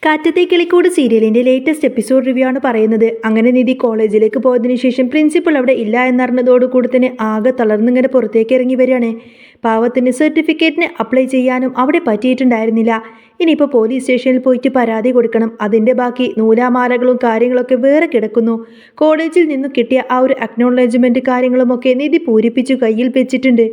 കാറ്റത്തെ കിളിക്കൂട് സീരിയലിന്റെ latest episode review ആണ് പറയുന്നത്. അങ്ങനെ നിധി കോളേജിലേക്ക് പോയതിനു ശേഷം പ്രിൻസിപ്പൾ അവിടെ ഇല്ല എന്നറിഞ്ഞതോടുകൂടി തന്നെ ആകെ തളർന്നിങ്ങനെ പുറത്തേക്ക് ഇറങ്ങി വരികയാണ്. പാവത്തിന് സർട്ടിഫിക്കറ്റിന് അപ്ലൈ ചെയ്യാനും അവിടെ പറ്റിയിട്ടുണ്ടായിരുന്നില്ല. ഇനിയിപ്പോൾ പോലീസ് സ്റ്റേഷനിൽ പോയിട്ട് പരാതി കൊടുക്കണം. അതിൻ്റെ ബാക്കി നൂലാമാലകളും കാര്യങ്ങളൊക്കെ വേറെ കിടക്കുന്നു. കോളേജിൽ നിന്നും കിട്ടിയ ആ ഒരു അക്നോളജ്മെൻറ്റ് കാര്യങ്ങളുമൊക്കെ നിധി പൂരിപ്പിച്ചു കയ്യിൽ വെച്ചിട്ടുണ്ട്.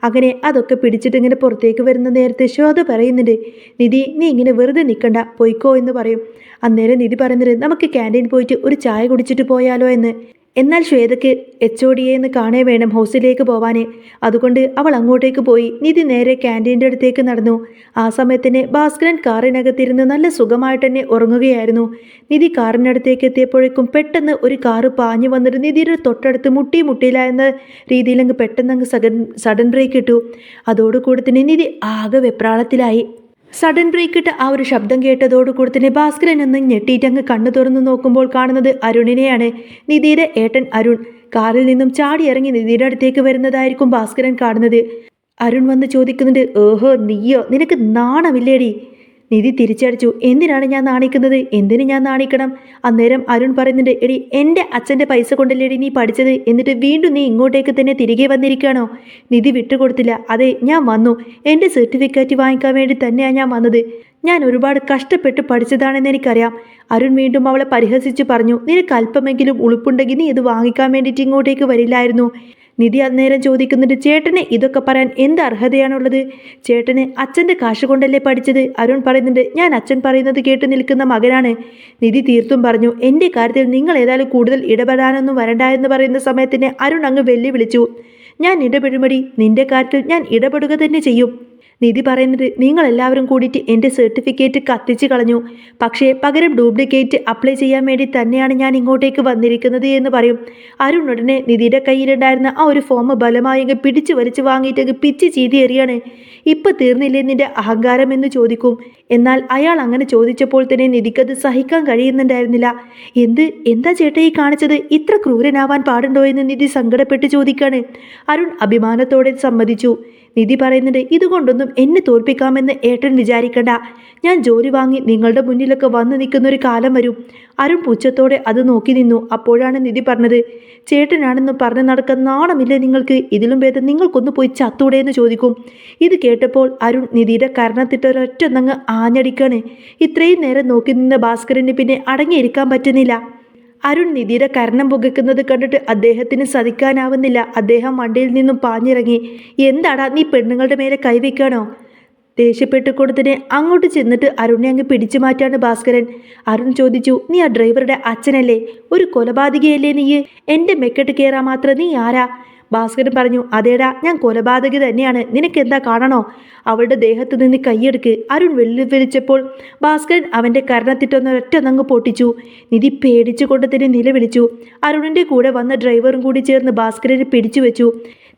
അങ്ങനെ അതൊക്കെ പിടിച്ചിട്ട് ഇങ്ങനെ പുറത്തേക്ക് വരുന്ന നേരത്തെ ശ്വേത പറയുന്നുണ്ട്, നിധി നീ ഇങ്ങനെ വെറുതെ നിൽക്കണ്ട, പോയിക്കോ എന്ന് പറയും. അന്നേരം നിധി പറയുന്നത്, നമുക്ക് ക്യാൻറ്റീൻ പോയിട്ട് ഒരു ചായ കുടിച്ചിട്ട് പോയാലോ എന്ന്. എന്നാൽ ശ്വേതയ്ക്ക് HOD എന്ന് കാണേ വേണം ഹൗസിലേക്ക് പോവാൻ. അതുകൊണ്ട് അവൾ അങ്ങോട്ടേക്ക് പോയി. നിധി നേരെ ക്യാൻറ്റീൻ്റെ അടുത്തേക്ക് നടന്നു. ആ സമയത്തിന് ഭാസ്കരൻ കാറിനകത്തിരുന്ന് നല്ല സുഖമായിട്ട് തന്നെ ഉറങ്ങുകയായിരുന്നു. നിധി കാറിനടുത്തേക്ക് എത്തിയപ്പോഴേക്കും പെട്ടെന്ന് ഒരു കാറ് പാഞ്ഞു വന്നിട്ട് നിധിയുടെ തൊട്ടടുത്ത് മുട്ടിയില്ല എന്ന രീതിയിലങ്ങ് പെട്ടെന്ന് സഡൻ ബ്രേക്ക് ഇട്ടു. അതോടുകൂടി തന്നെ നിധി ആകെ വെപ്രാളത്തിലായി. സഡൻ ബ്രേക്ക് ഇട്ട ആ ഒരു ശബ്ദം കേട്ടതോടുകൂടി തന്നെ ഭാസ്കരൻ ഒന്ന് ഞെട്ടിയിട്ട് അങ്ങ് കണ്ണു തുറന്നു നോക്കുമ്പോൾ കാണുന്നത് അരുണിനെയാണ്. നിധിയുടെ ഏട്ടൻ അരുൺ കാറിൽ നിന്നും ചാടി ഇറങ്ങി നിധിയുടെ അടുത്തേക്ക് വരുന്നതായിരിക്കും ഭാസ്കരൻ കാണുന്നത്. അരുൺ വന്ന് ചോദിക്കുന്നുണ്ട്, ഓഹോ നീയോ, നിനക്ക് നാണമില്ലേടി? നിധി തിരിച്ചടിച്ചു, എന്തിനാണ് ഞാൻ നാണിക്കുന്നത്? എന്തിന് ഞാൻ നാണിക്കണം? അന്നേരം അരുൺ പറയുന്നുണ്ട്, എടി എൻ്റെ അച്ഛൻ്റെ പൈസ കൊണ്ടല്ലേടി നീ പഠിച്ചത്, എന്നിട്ട് വീണ്ടും നീ ഇങ്ങോട്ടേക്ക് തന്നെ തിരികെ വന്നിരിക്കുകയാണോ? നിധി വിട്ടുകൊടുത്തില്ല. അതെ ഞാൻ വന്നു, എൻ്റെ സർട്ടിഫിക്കറ്റ് വാങ്ങിക്കാൻ വേണ്ടി തന്നെയാണ് ഞാൻ വന്നത്. ഞാൻ ഒരുപാട് കഷ്ടപ്പെട്ട് പഠിച്ചതാണെന്ന് എനിക്കറിയാം. അരുൺ വീണ്ടും അവളെ പരിഹസിച്ച് പറഞ്ഞു, നിനക്ക് അല്പമെങ്കിലും ഉളുപ്പുണ്ടെങ്കിൽ നീ ഇത് വാങ്ങിക്കാൻ വേണ്ടിയിട്ട് ഇങ്ങോട്ടേക്ക് വരില്ലായിരുന്നു. നിധി അന്നേരം ചോദിക്കുന്നുണ്ട്, ചേട്ടന് ഇതൊക്കെ പറയാൻ എന്ത് അർഹതയാണുള്ളത്? ചേട്ടന് അച്ഛൻ്റെ കാശ് കൊണ്ടല്ലേ പഠിച്ചത്? അരുൺ പറയുന്നുണ്ട്, ഞാൻ അച്ഛൻ പറയുന്നത് കേട്ട് നിൽക്കുന്ന മകനാണ്. നിധി തീർത്തും പറഞ്ഞു, എൻ്റെ കാര്യത്തിൽ നിങ്ങൾ ഏതായാലും കൂടുതൽ ഇടപെടാനൊന്നും വരണ്ട എന്ന് പറയുന്ന സമയത്തിന് അരുൺ അങ്ങ് വെല്ലുവിളിച്ചു, ഞാൻ ഇടപെടുമടി, നിന്റെ കാര്യത്തിൽ ഞാൻ ഇടപെടുക തന്നെ ചെയ്യും. നിധി പറയുന്നത്, നിങ്ങളെല്ലാവരും കൂടിയിട്ട് എൻ്റെ സർട്ടിഫിക്കറ്റ് കത്തിച്ച് കളഞ്ഞു, പക്ഷേ പകരം ഡ്യൂപ്ലിക്കേറ്റ് അപ്ലൈ ചെയ്യാൻ വേണ്ടി തന്നെയാണ് ഞാൻ ഇങ്ങോട്ടേക്ക് വന്നിരിക്കുന്നത് എന്ന് പറയും. അരുൺ ഉടനെ നിധിയുടെ കയ്യിലുണ്ടായിരുന്ന ആ ഒരു ഫോം ബലമായി പിടിച്ച് വലിച്ചു വാങ്ങിയിട്ട് പിച്ച് ചീതി എറിയാണ്. ഇപ്പം തീർന്നില്ലേ നിന്റെ അഹങ്കാരം എന്ന് ചോദിക്കും. എന്നാൽ അയാൾ അങ്ങനെ ചോദിച്ചപ്പോൾ തന്നെ നിധിക്കത് സഹിക്കാൻ കഴിയുന്നുണ്ടായിരുന്നില്ല. എന്താ ചേട്ടാ ഈ കാണിച്ചത്? ഇത്ര ക്രൂരനാവാൻ പാടുണ്ടോ എന്ന് നിധി സങ്കടപ്പെട്ട് ചോദിക്കാണ്. അരുൺ അഭിമാനത്തോടെ സമ്മതിച്ചു. നിധി പറയുന്നുണ്ട്, ഇതുകൊണ്ടൊന്നും എന്നെ തോൽപ്പിക്കാമെന്ന് ഏട്ടൻ വിചാരിക്കണ്ട. ഞാൻ ജോലി വാങ്ങി നിങ്ങളുടെ മുന്നിലൊക്കെ വന്ന് നിൽക്കുന്നൊരു കാലം വരും. അരുൺ പുച്ഛത്തോടെ അത് നോക്കി നിന്നു. അപ്പോഴാണ് നിധി പറഞ്ഞത്, ചേട്ടനാണെന്ന് പറഞ്ഞ് നടക്കാൻ നാണമില്ലേ നിങ്ങൾക്ക്? ഇതിലും ഭേദം നിങ്ങൾക്കൊന്ന് പോയി ചത്തൂടെ എന്ന് ചോദിക്കും. ഇത് കേട്ടപ്പോൾ അരുൺ നിധിയുടെ കരണത്തിട്ടൊരൊറ്റൊന്നങ്ങ് ആഞ്ഞടിക്കാണ്. ഇത്രയും നേരം നോക്കി നിന്ന ഭാസ്കരന് പിന്നെ അടങ്ങിയിരിക്കാൻ പറ്റുന്നില്ല. അരുൺ നിധിയുടെ കരണം പുകയ്ക്കുന്നത് കണ്ടിട്ട് അദ്ദേഹത്തിന് സഹിക്കാനാവുന്നില്ല. അദ്ദേഹം വണ്ടിയിൽ നിന്നും പാഞ്ഞിറങ്ങി. എന്താടാ നീ പെണ്ണുങ്ങളുടെ മേലെ കൈവയ്ക്കാണോ? ദേഷ്യപ്പെട്ടുകൊണ്ട് തന്നെ അങ്ങോട്ട് ചെന്നിട്ട് അരുണിനെ അങ്ങ് പിടിച്ചു മാറ്റാണ് ഭാസ്കരൻ. അരുൺ ചോദിച്ചു, നീ ആ ഡ്രൈവറുടെ അച്ഛനല്ലേ? ഒരു കൊലപാതകയല്ലേ നീ? എൻ്റെ മെക്കെട്ട് കയറാൻ മാത്രം നീ ആരാ? ഭാസ്കരൻ പറഞ്ഞു, അതേടാ ഞാൻ കൊലപാതകി തന്നെയാണ്, നിനക്കെന്താ കാണണോ? അവളുടെ ദേഹത്ത് നിന്ന് കൈയെടുക്ക്. അരുൺ വെല്ലുവിളിച്ചപ്പോൾ ഭാസ്കരൻ അവൻ്റെ കരണത്തിട്ടൊന്നൊരൊറ്റൊന്നങ്ങ് പൊട്ടിച്ചു. നിധി പേടിച്ചുകൊണ്ട് തന്നെ നിലവിളിച്ചു. അരുണിൻ്റെ കൂടെ വന്ന ഡ്രൈവറും കൂടി ചേർന്ന് ഭാസ്കരനെ പിടിച്ചു വെച്ചു.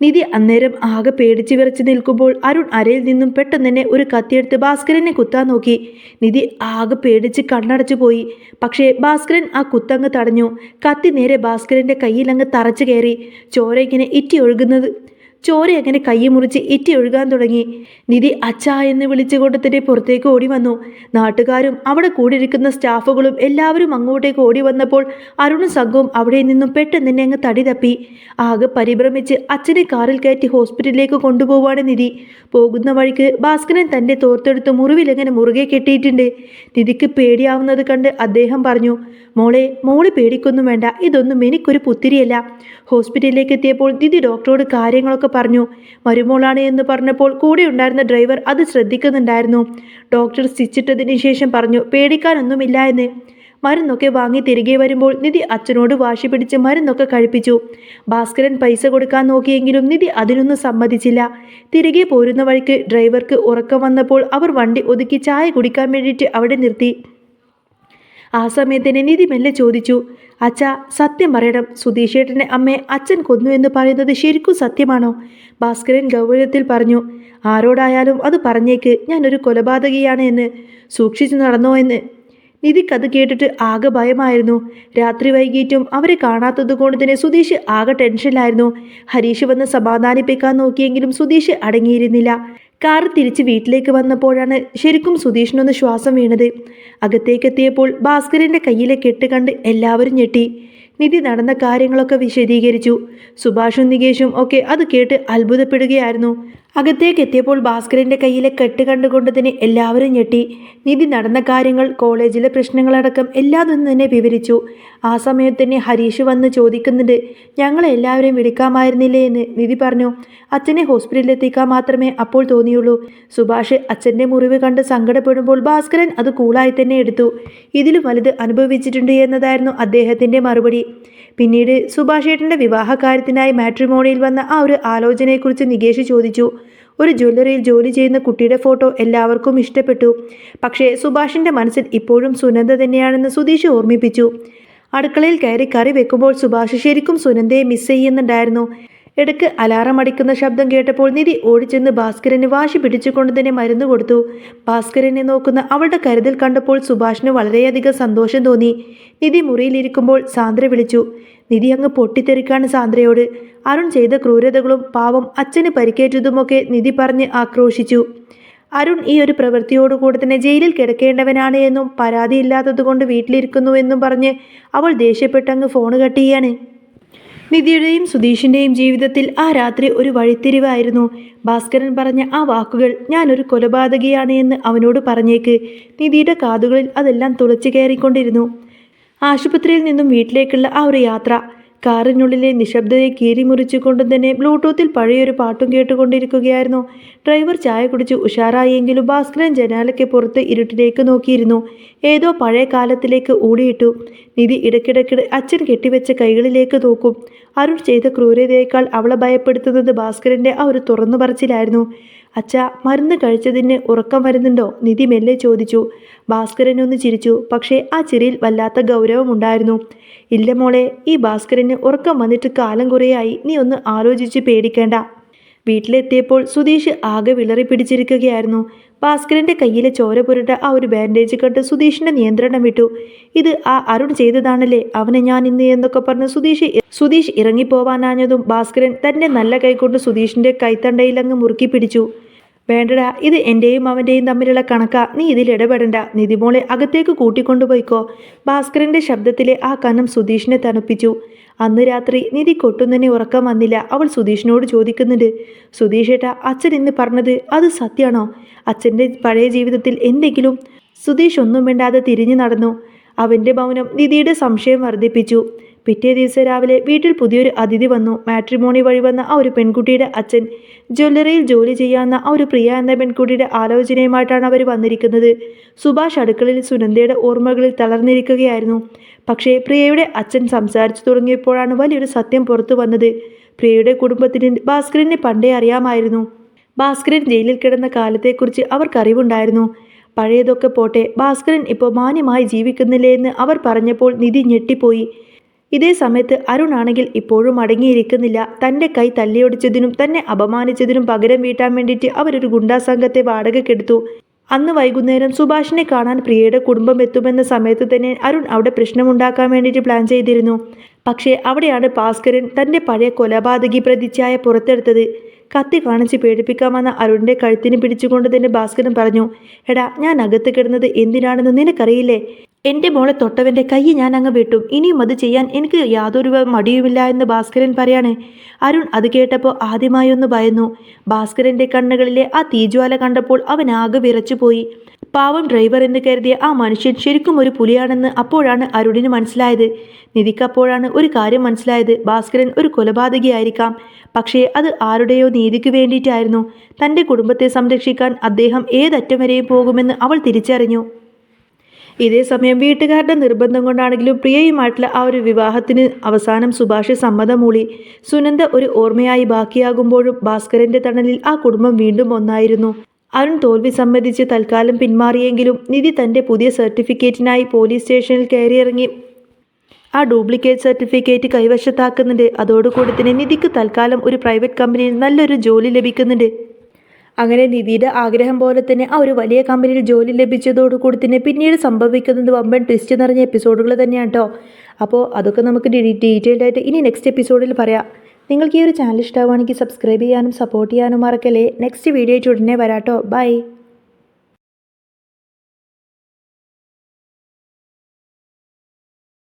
നിധി അന്നേരം ആകെ പേടിച്ച് വിറച്ച് നിൽക്കുമ്പോൾ അരുൺ അരയിൽ നിന്നും പെട്ടെന്ന് തന്നെ ഒരു കത്തിയെടുത്ത് ഭാസ്കരനെ കുത്താൻ നോക്കി. നിധി ആകെ പേടിച്ച് കണ്ണടച്ചു പോയി. പക്ഷേ ഭാസ്കരൻ ആ കുത്തങ്ങ് തടഞ്ഞു. കത്തി നേരെ ഭാസ്കരൻ്റെ കയ്യിൽ അങ്ങ് തറച്ചു കയറി. ചോര അങ്ങനെ കൈ മുറിച്ച് ഇറ്റി ഒഴുകാൻ തുടങ്ങി. നിധി അച്ഛാ എന്ന് വിളിച്ചുകൊണ്ട് തന്നെ പുറത്തേക്ക് ഓടി വന്നു. നാട്ടുകാരും അവിടെ കൂടിയിരിക്കുന്ന സ്റ്റാഫുകളും എല്ലാവരും അങ്ങോട്ടേക്ക് ഓടി വന്നപ്പോൾ അരുണും സംഘവും അവിടെ നിന്നും പെട്ടെന്ന് തന്നെ അങ്ങ് തടി തപ്പി. ആകെ പരിഭ്രമിച്ച് അച്ഛനെ കാറിൽ കയറ്റി ഹോസ്പിറ്റലിലേക്ക് കൊണ്ടുപോവാണ് നിധി. പോകുന്ന വഴിക്ക് ഭാസ്കരൻ തൻ്റെ തോർത്തെടുത്ത് മുറിവിലെങ്ങനെ മുറുകെ കെട്ടിയിട്ടുണ്ട്. നിധിക്ക് പേടിയാവുന്നത് കണ്ട് അദ്ദേഹം പറഞ്ഞു, മോളെ പേടിക്കൊന്നും വേണ്ട, ഇതൊന്നും എനിക്കൊരു പുത്തിരിയല്ല. ഹോസ്പിറ്റലിലേക്ക് എത്തിയപ്പോൾ നിധി ഡോക്ടറോട് കാര്യങ്ങളൊക്കെ പറഞ്ഞു. മരുമോളാണ് എന്ന് പറഞ്ഞപ്പോൾ കൂടെ ഉണ്ടായിരുന്ന ഡ്രൈവർ അത് ശ്രദ്ധിക്കുന്നുണ്ടായിരുന്നു. ഡോക്ടർ സ്റ്റിച്ചിട്ടതിന് ശേഷം പറഞ്ഞു, പേടിക്കാനൊന്നുമില്ല എന്ന്. മരുന്നൊക്കെ വാങ്ങി തിരികെ വരുമ്പോൾ നിധി അച്ഛനോട് വാശി പിടിച്ച് മരുന്നൊക്കെ കഴിപ്പിച്ചു. ഭാസ്കരൻ പൈസ കൊടുക്കാൻ നോക്കിയെങ്കിലും നിധി അതിനൊന്നും സമ്മതിച്ചില്ല. തിരികെ പോരുന്ന വഴിക്ക് ഡ്രൈവർക്ക് ഉറക്കം വന്നപ്പോൾ അവർ വണ്ടി ഒതുക്കി ചായ കുടിക്കാൻ വേണ്ടിയിട്ട് അവിടെ നിർത്തി. ആ സമയത്തിന് നിധി മെല്ലെ ചോദിച്ചു, അച്ഛാ സത്യം പറയണം, സുധീഷേട്ടൻ്റെ അമ്മയെ അച്ഛൻ കൊന്നു എന്ന് പറയുന്നത് ശരിക്കും സത്യമാണോ? ഭാസ്കരൻ ഗൗരവത്തിൽ പറഞ്ഞു, ആരോടായാലും അത് പറഞ്ഞേക്ക്, ഞാനൊരു കൊലപാതകിയാണ് എന്ന്. സൂക്ഷിച്ചു നടന്നോ എന്ന്. നിധിക്കത് കേട്ടിട്ട് ആകെ ഭയമായിരുന്നു. രാത്രി വൈകിട്ടും അവരെ കാണാത്തത് കൊണ്ട് തന്നെ സുധീഷ് ആകെ ടെൻഷനിലായിരുന്നു. ഹരീഷ് വന്ന് സമാധാനിപ്പിക്കാൻ നോക്കിയെങ്കിലും സുധീഷ് അടങ്ങിയിരുന്നില്ല. കാറ് തിരിച്ച് വീട്ടിലേക്ക് വന്നപ്പോഴാണ് ശരിക്കും സുധീഷിനൊന്ന് ശ്വാസം വീണത്. അകത്തേക്കെത്തിയപ്പോൾ ഭാസ്കരൻ്റെ കയ്യിലെ കെട്ട് കണ്ട് എല്ലാവരും ഞെട്ടി. നിധി നടന്ന കാര്യങ്ങളൊക്കെ വിശദീകരിച്ചു. സുഭാഷും നികേഷും ഒക്കെ അത് കേട്ട് അത്ഭുതപ്പെടുകയായിരുന്നു. അകത്തേക്ക് എത്തിയപ്പോൾ ഭാസ്കരൻ്റെ കയ്യിലെ കെട്ട് കണ്ടുകൊണ്ട് തന്നെ എല്ലാവരും ഞെട്ടി. നിധി നടന്ന കാര്യങ്ങൾ, കോളേജിലെ പ്രശ്നങ്ങളടക്കം എല്ലാതും തന്നെ വിവരിച്ചു. ആ സമയത്ത് തന്നെ ഹരീഷ് വന്ന് ചോദിക്കുന്നുണ്ട്, ഞങ്ങളെല്ലാവരെയും വിളിക്കാമായിരുന്നില്ലേ എന്ന്. നിധി പറഞ്ഞു, അച്ഛനെ ഹോസ്പിറ്റലിൽ എത്തിക്കാൻ മാത്രമേ അപ്പോൾ തോന്നിയുള്ളൂ. സുഭാഷ് അച്ഛൻ്റെ മുറിവ് കണ്ട് സങ്കടപ്പെടുമ്പോൾ ഭാസ്കരൻ അത് കൂളായി തന്നെ എടുത്തു. ഇതിലും വലുത് അനുഭവിച്ചിട്ടുണ്ട് എന്നതായിരുന്നു അദ്ദേഹത്തിൻ്റെ മറുപടി. പിന്നീട് സുഭാഷേട്ടൻ്റെ വിവാഹ കാര്യത്തിനായി മാട്രിമോണിയിൽ വന്ന ആ ഒരു ആലോചനയെക്കുറിച്ച് നികേഷ് ചോദിച്ചു. ഒരു ജ്വല്ലറിയിൽ ജോലി ചെയ്യുന്ന കുട്ടിയുടെ ഫോട്ടോ എല്ലാവർക്കും ഇഷ്ടപ്പെട്ടു. പക്ഷേ സുഭാഷിൻ്റെ മനസ്സിൽ ഇപ്പോഴും സുനന്ദ തന്നെയാണെന്ന് സുധീഷ് ഓർമ്മിപ്പിച്ചു. അടുക്കളയിൽ കയറി കറി വെക്കുമ്പോൾ സുഭാഷ് ശരിക്കും സുനന്ദയെ മിസ് ചെയ്യുന്നുണ്ടായിരുന്നു. ഇടയ്ക്ക് അലാറം അടിക്കുന്ന ശബ്ദം കേട്ടപ്പോൾ നിധി ഓടിച്ചെന്ന് ഭാസ്കരന് വാശി പിടിച്ചുകൊണ്ട് തന്നെ മരുന്ന് കൊടുത്തു. ഭാസ്കരനെ നോക്കുന്ന അവളുടെ കരുതൽ കണ്ടപ്പോൾ സുഭാഷിന് വളരെയധികം സന്തോഷം തോന്നി. നിധി മുറിയിലിരിക്കുമ്പോൾ സാന്ദ്ര വിളിച്ചു. നിധി അങ്ങ് പൊട്ടിത്തെറിക്കാണ് സാന്ദ്രയോട്. അരുൺ ചെയ്ത ക്രൂരതകളും പാവം അച്ഛന് പരിക്കേറ്റതുമൊക്കെ നിധി പറഞ്ഞ് ആക്രോശിച്ചു. അരുൺ ഈ ഒരു പ്രവൃത്തിയോടുകൂടെ തന്നെ ജയിലിൽ കിടക്കേണ്ടവനാണ് എന്നും പരാതിയില്ലാത്തതുകൊണ്ട് വീട്ടിലിരിക്കുന്നു എന്നും പറഞ്ഞ് അവൾ ദേഷ്യപ്പെട്ടങ്ങ് ഫോണ് കട്ട് ചെയ്യാണ്. നിധിയുടെയും സുധീഷിൻ്റെയും ജീവിതത്തിൽ ആ രാത്രി ഒരു വഴിത്തിരിവായിരുന്നു. ഭാസ്കരൻ പറഞ്ഞ ആ വാക്കുകൾ, ഞാനൊരു കൊലപാതകിയാണ് എന്ന് അവനോട് പറഞ്ഞേക്ക്. നിധിയുടെ കാതുകളിൽ അതെല്ലാം തുളച്ചു കയറിക്കൊണ്ടിരുന്നു. ആശുപത്രിയിൽ നിന്നും വീട്ടിലേക്കുള്ള ആ ഒരു യാത്ര, കാറിനുള്ളിലെ നിശബ്ദതയെ കീറിമുറിച്ചുകൊണ്ടും തന്നെ ബ്ലൂടൂത്തിൽ പഴയൊരു പാട്ടും കേട്ടുകൊണ്ടിരിക്കുകയായിരുന്നു. ഡ്രൈവർ ചായ കുടിച്ച് ഉഷാറായെങ്കിലും ഭാസ്കരൻ ജനാലയ്ക്ക് പുറത്ത് ഇരുട്ടിലേക്ക് നോക്കിയിരുന്നു. ഏതോ പഴയ കാലത്തിലേക്ക് ഊടിയിട്ടു. നിധി ഇടയ്ക്കിടയ്ക്ക് അച്ഛൻ കെട്ടിവെച്ച കൈകളിലേക്ക് നോക്കും. അരുൺ ചെയ്ത ക്രൂരതയേക്കാൾ അവളെ ഭയപ്പെടുത്തുന്നത് ഭാസ്കരൻ്റെ ആ ഒരു തുറന്നു പറച്ചിലായിരുന്നു. അച്ഛ, മരുന്ന് കഴിച്ചതിന് ഉറക്കം വരുന്നുണ്ടോ? നിധി മെല്ലെ ചോദിച്ചു. ഭാസ്കരനൊന്ന് ചിരിച്ചു. പക്ഷേ ആ ചിരിയിൽ വല്ലാത്ത ഗൗരവമുണ്ടായിരുന്നു. ഇല്ല മോളെ, ഈ ഭാസ്കരന് ഉറക്കം വന്നിട്ട് കാലം കുറേയായി. നീ ഒന്ന് ആലോചിച്ച് പേടിക്കേണ്ട. വീട്ടിലെത്തിയപ്പോൾ സുധീഷ് ആകെ വിളറി പിടിച്ചിരിക്കുകയായിരുന്നു. ഭാസ്കരൻ്റെ കയ്യിലെ ചോര പുരട്ട ആ ഒരു ബാൻഡേജ് കണ്ട് സുധീഷിൻ്റെ നിയന്ത്രണം വിട്ടു. ഇത് ആ അരുൺ ചെയ്തതാണല്ലേ, അവനെ ഞാൻ ഇന്ന് എന്നൊക്കെ പറഞ്ഞ് സുധീഷ് ഇറങ്ങിപ്പോവാനാഞ്ഞതും ഭാസ്കരൻ തൻ്റെ നല്ല കൈകൊണ്ട് സുധീഷിൻ്റെ കൈത്തണ്ടയിലങ്ങ് മുറുക്കി പിടിച്ചു. വേണ്ടടാ, ഇത് എൻ്റെയും അവൻ്റെയും തമ്മിലുള്ള കണക്കാ, നീ ഇതിൽ ഇടപെടണ്ട. നിധിമോളെ അകത്തേക്ക് കൂട്ടിക്കൊണ്ടുപോയിക്കോ. ഭാസ്കരൻ്റെ ശബ്ദത്തിലെ ആ കനം സുധീഷിനെ തണുപ്പിച്ചു. അന്ന് രാത്രി നിധി കൊട്ടുന്നതിന് ഉറക്കം വന്നില്ല. അവൾ സുധീഷിനോട് ചോദിക്കുന്നുണ്ട്, സുധീഷേട്ടാ, അച്ഛൻ ഇന്ന് പറഞ്ഞത് അത് സത്യമാണോ? അച്ഛൻ്റെ പഴയ ജീവിതത്തിൽ എന്തെങ്കിലും? സുധീഷ് ഒന്നും മിണ്ടാതെ തിരിഞ്ഞു നടന്നു. അവൻ്റെ മൗനം നിധിയുടെ സംശയം വർദ്ധിപ്പിച്ചു. പിറ്റേ ദിവസം രാവിലെ വീട്ടിൽ പുതിയൊരു അതിഥി വന്നു. മാട്രിമോണി വഴി വന്ന ആ ഒരു പെൺകുട്ടിയുടെ അച്ഛൻ. ജ്വല്ലറിയിൽ ജോലി ചെയ്യാവുന്ന ആ ഒരു പ്രിയ എന്ന പെൺകുട്ടിയുടെ ആലോചനയുമായിട്ടാണ് അവർ വന്നിരിക്കുന്നത്. സുഭാഷ് അടുക്കളയിൽ സുനന്ദയുടെ ഓർമ്മകളിൽ തളർന്നിരിക്കുകയായിരുന്നു. പക്ഷേ പ്രിയയുടെ അച്ഛൻ സംസാരിച്ചു തുടങ്ങിയപ്പോഴാണ് വലിയൊരു സത്യം പുറത്തു വന്നത്. പ്രിയയുടെ കുടുംബത്തിന് ഭാസ്കരനെ പണ്ടേ അറിയാമായിരുന്നു. ഭാസ്കരൻ ജയിലിൽ കിടന്ന കാലത്തെക്കുറിച്ച് അവർക്കറിവുണ്ടായിരുന്നു. പഴയതൊക്കെ പോട്ടെ, ഭാസ്കരൻ ഇപ്പോൾ മാന്യമായി ജീവിക്കുന്നില്ലേ എന്ന് അവർ പറഞ്ഞപ്പോൾ നിധി ഞെട്ടിപ്പോയി. ഇതേ സമയത്ത് അരുണാണെങ്കിൽ ഇപ്പോഴും അടങ്ങിയിരിക്കുന്നില്ല. തൻ്റെ കൈ തല്ലിയൊടിച്ചതിനും തന്നെ അപമാനിച്ചതിനും പകരം വീട്ടാൻ വേണ്ടിയിട്ട് അവരൊരു ഗുണ്ടാ സംഘത്തെ വാടകയ്ക്കെടുത്തു. അന്ന് വൈകുന്നേരം സുഭാഷിനെ കാണാൻ പ്രിയയുടെ കുടുംബം എത്തുമെന്ന സമയത്ത് തന്നെ അരുൺ അവിടെ പ്രശ്നമുണ്ടാക്കാൻ വേണ്ടിയിട്ട് പ്ലാൻ ചെയ്തിരുന്നു. പക്ഷേ അവിടെയാണ് ഭാസ്കരൻ തൻ്റെ പഴയ കൊലപാതകി പ്രതിച്ഛായ പുറത്തെടുത്തത്. കത്തി കാണിച്ച് പേടിപ്പിക്കാൻ വന്ന അരുണിൻ്റെ കഴുത്തിന് പിടിച്ചുകൊണ്ട് തന്നെ ഭാസ്കരൻ പറഞ്ഞു, എടാ, ഞാൻ അകത്ത് കിടന്നത് എന്തിനാണെന്ന് നിനക്കറിയില്ലേ? എൻ്റെ മോളെ തൊട്ടവൻ്റെ കൈ ഞാൻ അങ്ങ് വെട്ടും. ഇനിയും അത് ചെയ്യാൻ എനിക്ക് യാതൊരു മടിയുമില്ല എന്ന് ഭാസ്കരൻ പറയാണ്. അരുൺ അത് കേട്ടപ്പോൾ ആദ്യമായി ഒന്ന് ഭയന്നു. ഭാസ്കരൻ്റെ കണ്ണുകളിലെ ആ തീജ്വാല കണ്ടപ്പോൾ അവൻ ആകെ വിറച്ചുപോയി. പാവം ഡ്രൈവർ എന്ന് കരുതിയ ആ മനുഷ്യൻ ശരിക്കും ഒരു പുലിയാണെന്ന് അപ്പോഴാണ് അരുണിന് മനസ്സിലായത്. നിധിക്കപ്പോഴാണ് ഒരു കാര്യം മനസ്സിലായത്. ഭാസ്കരൻ ഒരു കൊലപാതകിയായിരിക്കാം, പക്ഷേ അത് ആരുടെയോ നീതിക്ക് വേണ്ടിയിട്ടായിരുന്നു. തൻ്റെ കുടുംബത്തെ സംരക്ഷിക്കാൻ അദ്ദേഹം ഏതറ്റം വരെയും പോകുമെന്ന് അവൾ തിരിച്ചറിഞ്ഞു. ഇതേ സമയം വീട്ടുകാരുടെ നിർബന്ധം കൊണ്ടാണെങ്കിലും പ്രിയയുമായിട്ടുള്ള ആ ഒരു വിവാഹത്തിന് അവസാനം സുഭാഷ് സമ്മതം മൂളി. സുനന്ദ ഒരു ഓർമ്മയായി ബാക്കിയാകുമ്പോഴും ഭാസ്കരൻ്റെ തണലിൽ ആ കുടുംബം വീണ്ടും ഒന്നായിരുന്നു. അരുൺ തോൽവി സമ്മതിച്ച് തൽക്കാലം പിന്മാറിയെങ്കിലും നിധി തൻ്റെ പുതിയ സർട്ടിഫിക്കറ്റിനായി പോലീസ് സ്റ്റേഷനിൽ കയറിയിറങ്ങി ആ ഡ്യൂപ്ലിക്കേറ്റ് സർട്ടിഫിക്കറ്റ് കൈവശത്താക്കുന്നുണ്ട്. അതോടുകൂടി തന്നെ നിധിക്ക് തൽക്കാലം ഒരു പ്രൈവറ്റ് കമ്പനിയിൽ നല്ലൊരു ജോലി ലഭിക്കുന്നുണ്ട്. അങ്ങനെ നിധിയുടെ ആഗ്രഹം പോലെ തന്നെ ആ ഒരു വലിയ കമ്പനിയിൽ ജോലി ലഭിച്ചതോടുകൂടി തന്നെ പിന്നീട് സംഭവിക്കുന്നത് വമ്പൻ ട്വിസ്റ്റ് നിറഞ്ഞ എപ്പിസോഡുകൾ തന്നെയാണ് കേട്ടോ. അപ്പോൾ അതൊക്കെ നമുക്ക് ഡീറ്റെയിൽഡ് ആയിട്ട് ഇനി നെക്സ്റ്റ് എപ്പിസോഡിൽ പറയാം. നിങ്ങൾക്ക് ഈ ഒരു ചാനൽ ഇഷ്ടമാവുകയാണെങ്കിൽ സബ്സ്ക്രൈബ് ചെയ്യാനും സപ്പോർട്ട് ചെയ്യാനും മറക്കല്ലേ. നെക്സ്റ്റ് വീഡിയോ ആയിട്ട് ഉടനെ വരാട്ടോ. ബൈ.